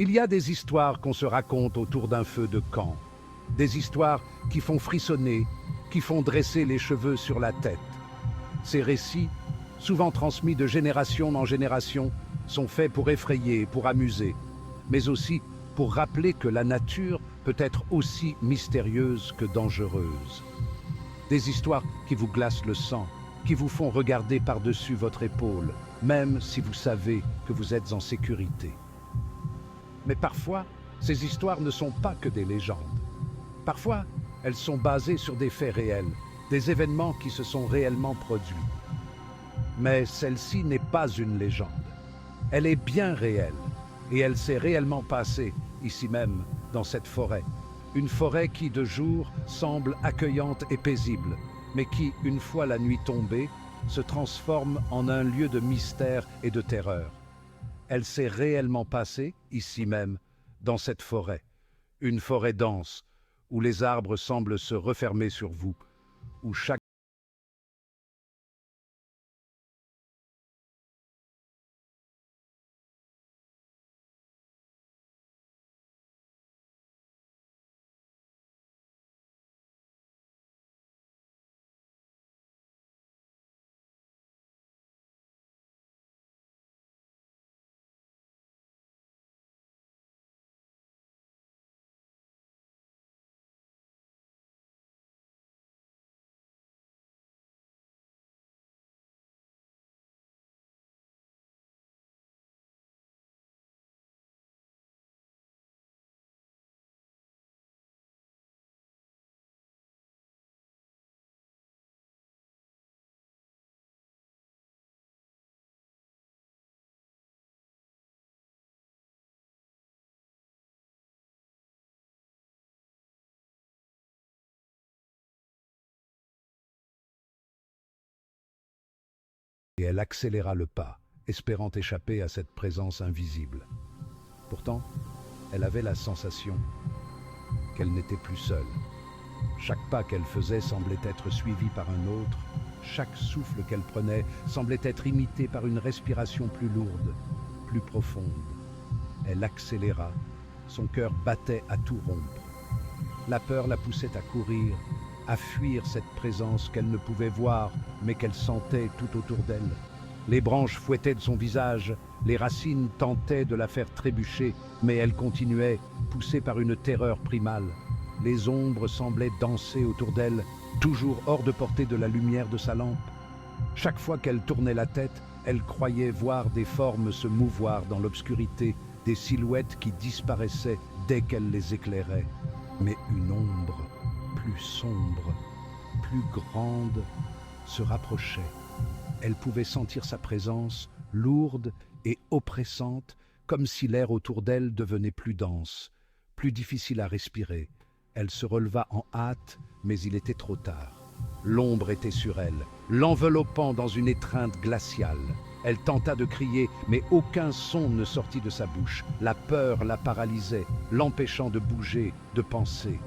Il y a des histoires qu'on se raconte autour d'un feu de camp. Des histoires qui font frissonner, qui font dresser les cheveux sur la tête. Ces récits, souvent transmis de génération en génération, sont faits pour effrayer, pour amuser, mais aussi pour rappeler que la nature peut être aussi mystérieuse que dangereuse. Des histoires qui vous glacent le sang, qui vous font regarder par-dessus votre épaule, même si vous savez que vous êtes en sécurité. Mais parfois, ces histoires ne sont pas que des légendes. Parfois, elles sont basées sur des faits réels, des événements qui se sont réellement produits. Mais celle-ci n'est pas une légende. Elle est bien réelle, et elle s'est réellement passée, ici même, dans cette forêt. Une forêt qui, de jour, semble accueillante et paisible, mais qui, une fois la nuit tombée, se transforme en un lieu de mystère et de terreur. Elle s'est réellement passée, ici même, dans cette forêt. Une forêt dense, où les arbres semblent se refermer sur vous, où chaque et elle accéléra le pas, espérant échapper à cette présence invisible. Pourtant, elle avait la sensation qu'elle n'était plus seule. Chaque pas qu'elle faisait semblait être suivi par un autre, chaque souffle qu'elle prenait semblait être imité par une respiration plus lourde, plus profonde. Elle accéléra, son cœur battait à tout rompre. La peur la poussait à courir, à fuir cette présence qu'elle ne pouvait voir, mais qu'elle sentait tout autour d'elle. Les branches fouettaient de son visage, les racines tentaient de la faire trébucher, mais elle continuait, poussée par une terreur primale. Les ombres semblaient danser autour d'elle, toujours hors de portée de la lumière de sa lampe. Chaque fois qu'elle tournait la tête, elle croyait voir des formes se mouvoir dans l'obscurité, des silhouettes qui disparaissaient dès qu'elle les éclairait. Mais une ombre, plus sombre, plus grande, se rapprochait. Elle pouvait sentir sa présence, lourde et oppressante, comme si l'air autour d'elle devenait plus dense, plus difficile à respirer. Elle se releva en hâte, mais il était trop tard. L'ombre était sur elle, l'enveloppant dans une étreinte glaciale. Elle tenta de crier, mais aucun son ne sortit de sa bouche. La peur la paralysait, l'empêchant de bouger, de penser.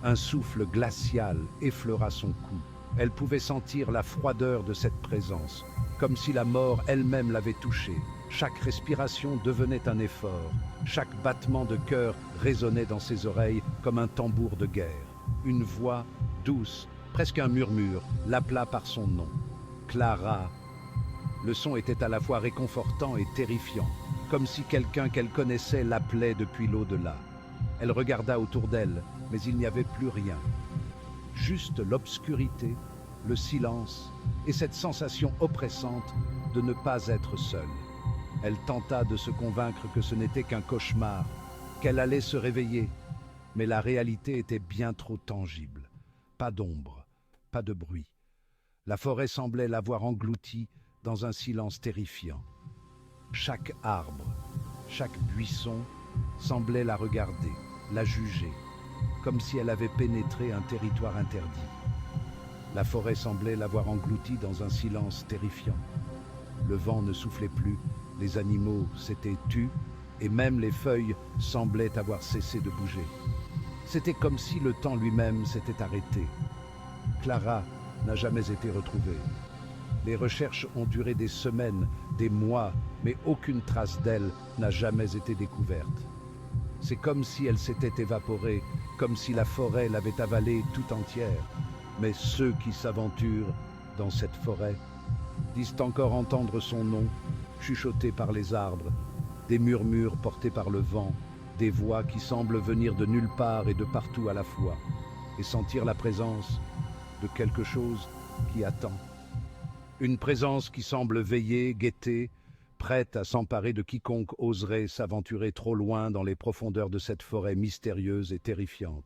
Un souffle glacial effleura son cou. Elle pouvait sentir la froideur de cette présence, comme si la mort elle-même l'avait touchée. Chaque respiration devenait un effort. Chaque battement de cœur résonnait dans ses oreilles comme un tambour de guerre. Une voix douce, presque un murmure, l'appela par son nom. Clara. Le son était à la fois réconfortant et terrifiant, comme si quelqu'un qu'elle connaissait l'appelait depuis l'au-delà. Elle regarda autour d'elle, mais il n'y avait plus rien. Juste l'obscurité, le silence et cette sensation oppressante de ne pas être seule. Elle tenta de se convaincre que ce n'était qu'un cauchemar, qu'elle allait se réveiller, mais la réalité était bien trop tangible. Pas d'ombre, pas de bruit. La forêt semblait l'avoir engloutie dans un silence terrifiant. Chaque arbre, chaque buisson semblait la regarder, la juger, comme si elle avait pénétré un territoire interdit. La forêt semblait l'avoir engloutie dans un silence terrifiant. Le vent ne soufflait plus, les animaux s'étaient tus, et même les feuilles semblaient avoir cessé de bouger. C'était comme si le temps lui-même s'était arrêté. Clara n'a jamais été retrouvée. Les recherches ont duré des semaines, des mois, mais aucune trace d'elle n'a jamais été découverte. C'est comme si elle s'était évaporée, comme si la forêt l'avait avalée tout entière. Mais ceux qui s'aventurent dans cette forêt disent encore entendre son nom, chuchoté par les arbres, des murmures portés par le vent, des voix qui semblent venir de nulle part et de partout à la fois, et sentir la présence de quelque chose qui attend. Une présence qui semble veiller, guetter, prête à s'emparer de quiconque oserait s'aventurer trop loin dans les profondeurs de cette forêt mystérieuse et terrifiante.